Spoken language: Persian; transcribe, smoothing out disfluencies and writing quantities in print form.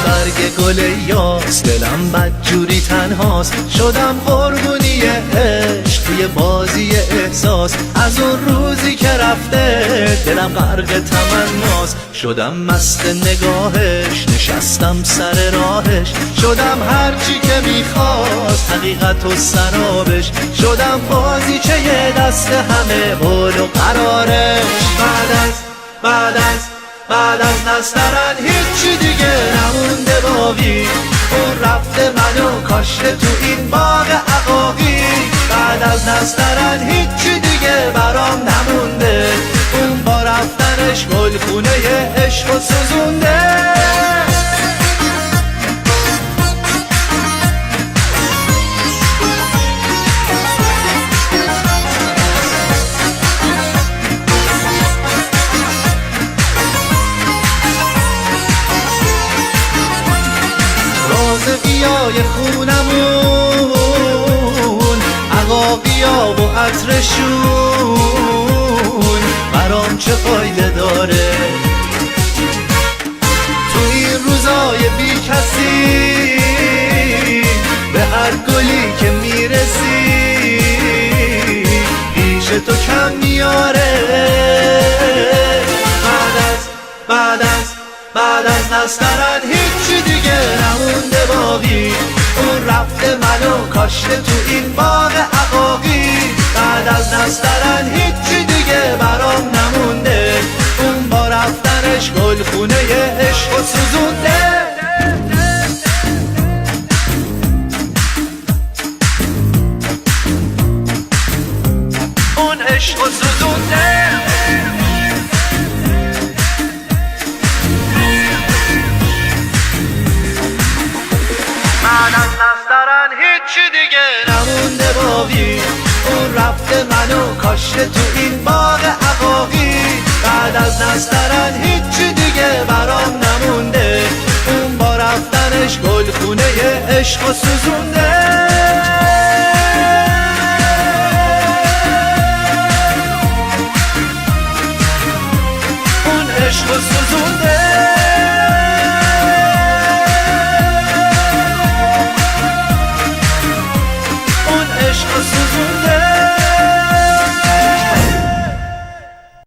برگ گل یاس، دلم بدجوری تنهاست، شدم قربونی عشق توی بازی احساس. از اون روزی که رفته دلم غرق تمناست، شدم مست نگاهش، نشستم سر راهش، شدم هرچی که میخواست حقیقت و سرابش، شدم بازیچه دست همه قول و قرارش. بعد از نسترن هیچی دیگه نمونده باقی، اون رفته منو کاشته تو این باغ عقاقی. بعد از نسترن هیچی دیگه برام نمونده، اون با رفتنش گلخونه عشق و سوزونده. رازقیای خونمون، عقاقیا و عطرشون برام چه فایده داره؟ تو این روزای بی کسی به هر گلی که میرسی پیش تو کم میاره. بعد از نسترن هیچی دیگه نمونده باقی، اون رفته منو کاشته تو این باغ عقاقی. بعد از نسترن هیچی دیگه برام نمونده، اون با رفتنش گلخونه عشق و سوزونده. اون عشق و سوزونده. بعد از نسترن هیچی دیگه نمونده باقی، اون رفته منو کاشته تو این باغ عقاقی. بعد از نسترن هیچی دیگه برام نمونده، اون با رفتنش گلخونه عشق و سوزونده. اون عشق و سوزونده. عشق و سوزونده.